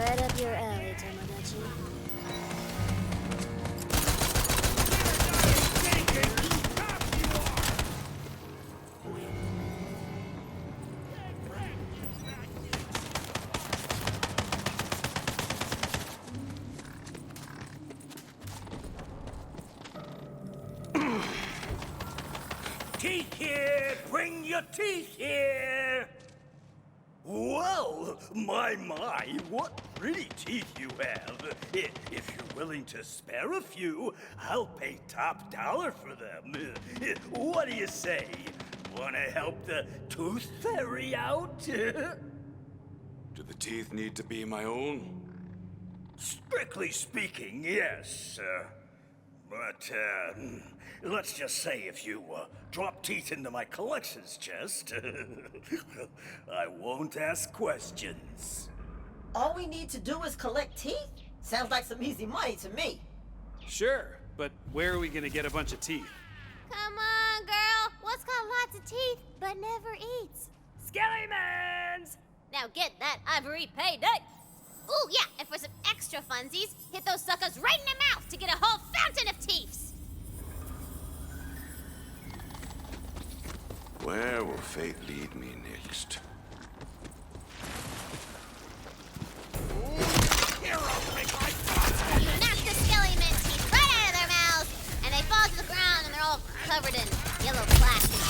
Right up your alley, Tomodachi. Teeth here! Bring your teeth here! Well, my, what pretty teeth you have. If you're willing to spare a few, I'll pay top dollar for them. What do you say? Wanna help the tooth fairy out? Do the teeth need to be my own? Strictly speaking, yes. But, let's just say if you drop teeth into my collections chest, I won't ask questions. All we need to do is collect teeth? Sounds like some easy money to me. Sure, but where are we gonna get a bunch of teeth? Come on, girl. What's got lots of teeth but never eats? Skellymans! Now get that ivory payday. Ooh, yeah, and for some extra funsies, hit those suckers right in the mouth to get a whole fountain of teeths. Where will fate lead me next? You knock the skellyman teeth right out of their mouths, and they fall to the ground, and they're all covered in yellow plastic.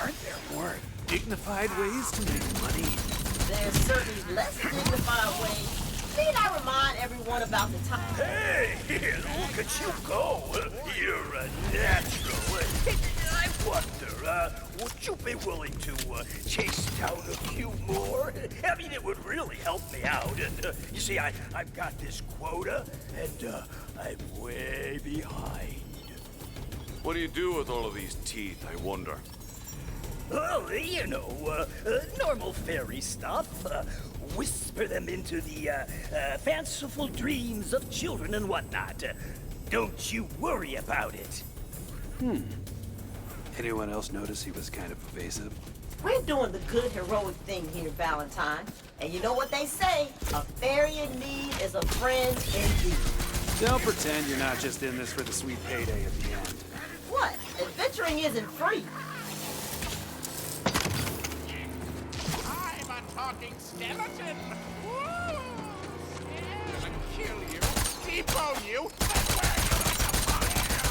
Aren't there more dignified ways to make money? There's certainly less dignified ways. Need I remind everyone about the time? Hey, look at you go. You're a natural. I wonder, would you be willing to chase down a few more? I mean, it would really help me out. And you see, I've got this quota, and I'm way behind. What do you do with all of these teeth, I wonder? Oh, you know, normal fairy stuff. Whisper them into the fanciful dreams of children and whatnot. Don't you worry about it. Anyone else notice he was kind of evasive? We're doing the good heroic thing here, Valentine. And you know what they say? A fairy in need is a friend indeed. Don't pretend you're not just in this for the sweet payday at the end. What? Adventuring isn't free. I'm a talking skeleton! Woo! I'm gonna kill you, debone you, and wear you like a fire!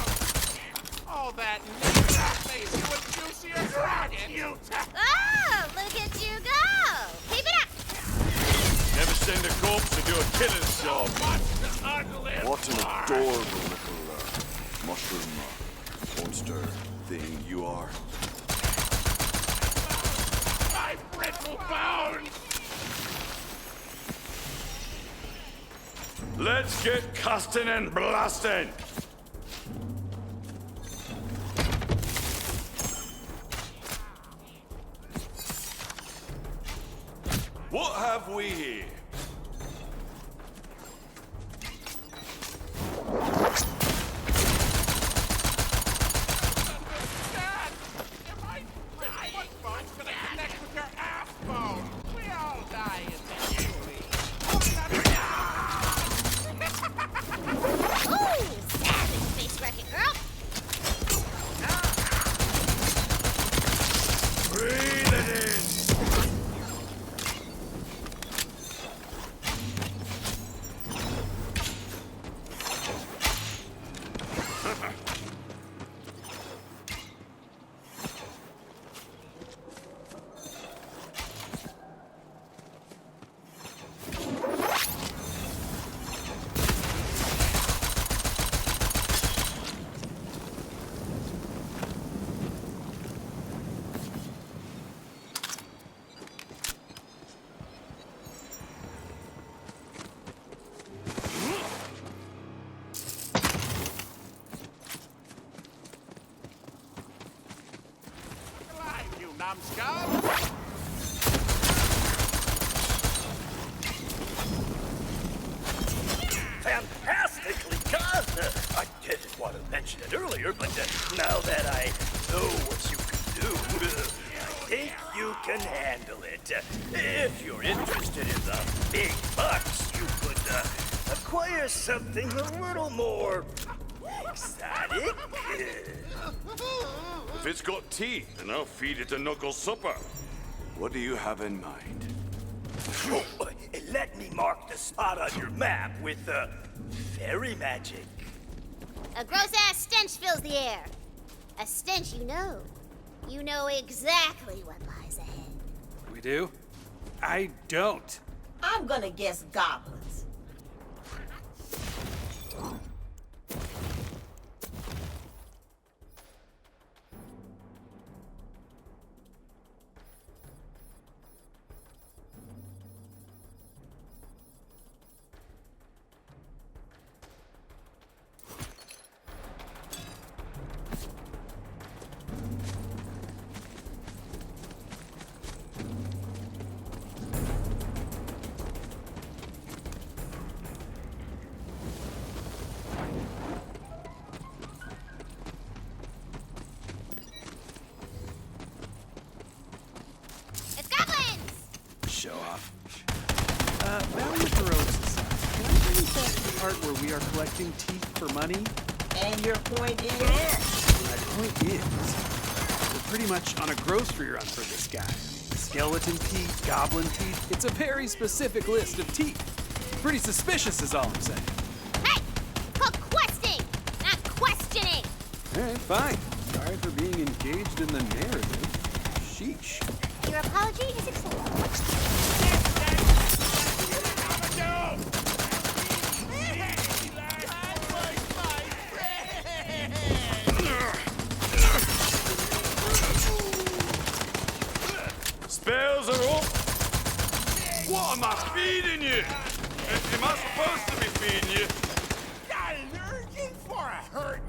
All that meat makes you a juicier dragon! Oh, look at you go! Keep it up! Never send a corpse to do a killer's job. What's the ugly What an part? adorable little mushroom monster thing you are. My brittle bones! Let's get casting and blasting! What have we here? Dad! Am I dying? Bone's gonna connect with your ass bone! We all die eventually! Ooh, savage face wrecking, girl! Breathe it in. Alive, you numbskull! Fantastically done! I didn't want to mention it earlier, but now that I know what you can do, I think you can handle it. If you're interested in the big bucks, you could acquire something a little more exotic. If it's got teeth, then I'll feed it a knuckle supper. What do you have in mind? Oh, let me mark the spot on your map with fairy magic. A gross-ass stench fills the air. A stench you know. You know exactly what lies ahead. We do? I don't. I'm gonna guess goblins. It's goblins! Show off. Valiant heroics aside, can I bring us back to the part where we are collecting teeth for money? And your point is? My point is, we're pretty much on a grocery run for this guy. Skeleton teeth, goblin teeth, it's a very specific list of teeth. Pretty suspicious is all I'm saying. Hey! It's called questing, not questioning! Alright, fine. Sorry for being engaged in the narrative. Sheesh. Your apology is accepted. Spells are up! What am I feeding you? Am I supposed to be feeding you? Got an urgent for a hurt.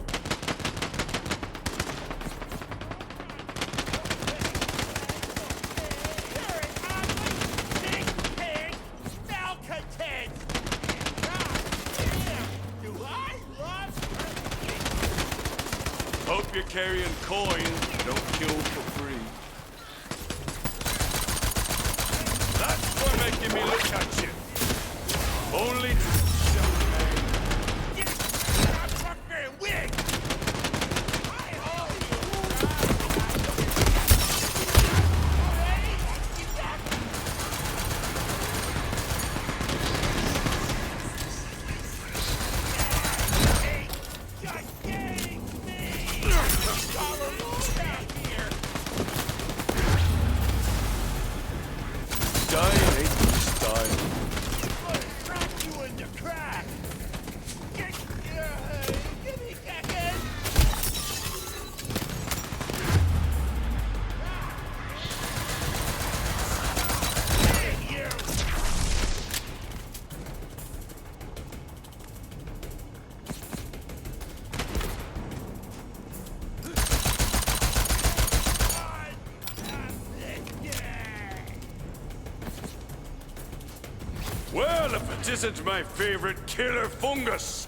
You're an ugly, big pig, malcontent. God damn, do I love hurt? Hope you're carrying coins. Don't kill for free. That's for making me look at you. Only to show me. Get a fucking wig. I owe you. Hey, just kidding me. Dollar back here. Die, style. Drop you in the crack. Give me a second. Hey, you. Well, if it isn't my favorite killer fungus.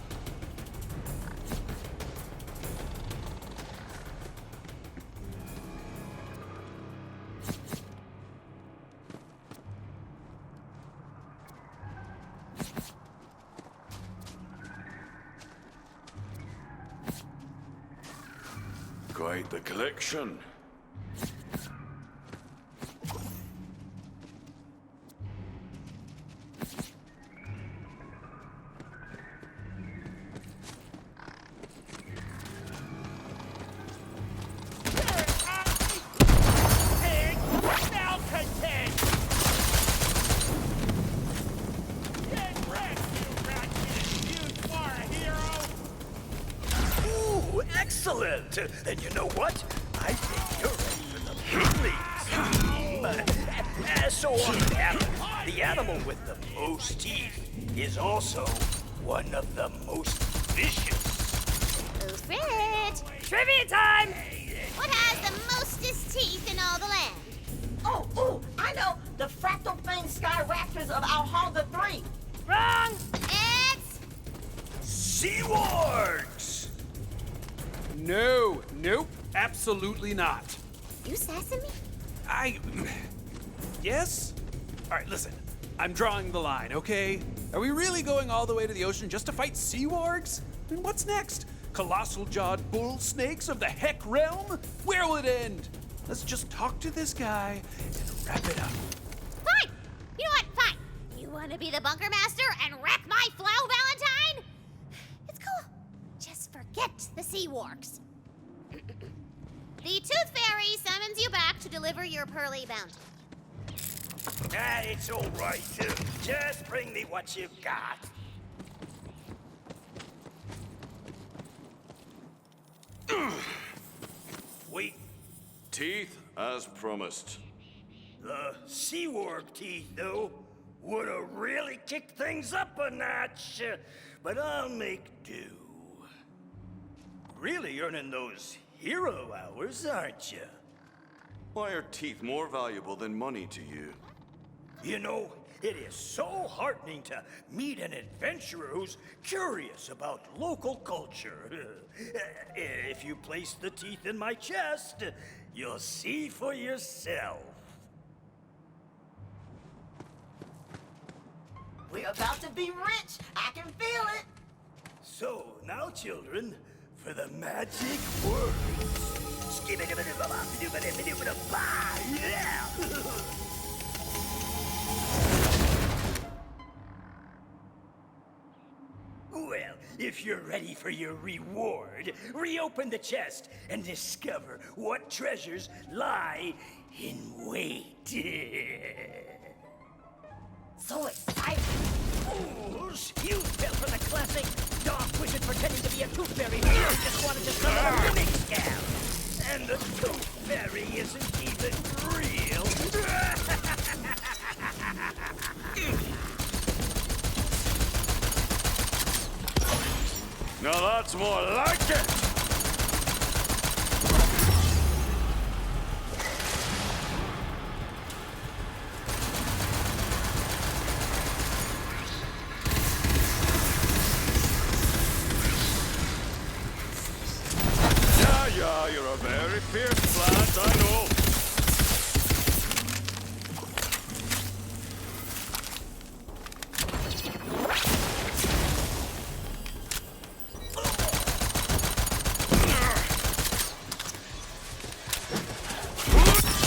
Quite the collection. Pig, malcontent. Get wrecked, you ratchet. You are a hero. Ooh, excellent! And you know what? I think you're ready for the big leagues. So on the animal with the most teeth is also one of the most vicious. Oh, Fred! Trivia time! What has the mostest teeth in all the land? Oh, I know. The fractal fang sky raptors of Alhonga 3. Wrong! It's... Sea wargs! No, nope, absolutely not. You sassing me? yes? All right, listen. I'm drawing the line, okay? Are we really going all the way to the ocean just to fight sea wargs? I mean, what's next? Colossal-jawed bull snakes of the Heck realm? Where will it end? Let's just talk to this guy and wrap it up. Fine! You know what? Fine. You want to be the bunker master and wreck my flow, Valentine? It's cool. Just forget the sea wargs. The Tooth Fairy summons you back to deliver your pearly bounty. It's all right. Just bring me what you've got. Wait, Teeth, as promised. the sea warg teeth, though, would have really kicked things up a notch. But I'll make do. Really earning those hero hours, aren't you? Why are teeth more valuable than money to you? You know, it is so heartening to meet an adventurer who's curious about local culture. If you place the teeth in my chest, you'll see for yourself. We're about to be rich. I can feel it. So, now children, for the magic words. Yeah! Well, if you're ready for your reward, reopen the chest and discover what treasures lie in wait. So excited. Fools! You fell for the classic dark wizard pretending to be a tooth fairy who just wanted to summon a mimic scam. And the tooth fairy isn't even real. Now that's more like it! Yeah, you're a very fierce plant, I know.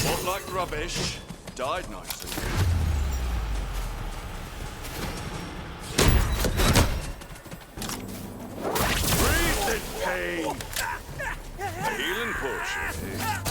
Fought like rubbish, died nice and good. Breathe in pain! A healing potion, eh?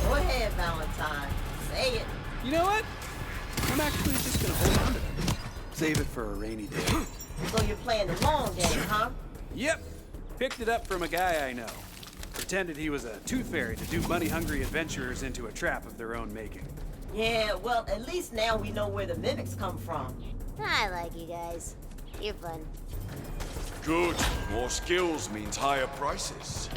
Go ahead, Valentine. Say it. You know what? I'm actually just gonna hold on to them. Save it for a rainy day. So you're playing the long game, huh? Yep. Picked it up from a guy I know. Pretended he was a tooth fairy to do money-hungry adventurers into a trap of their own making. Yeah, well, at least now we know where the mimics come from. I like you guys. You're fun. Good. More skills means higher prices.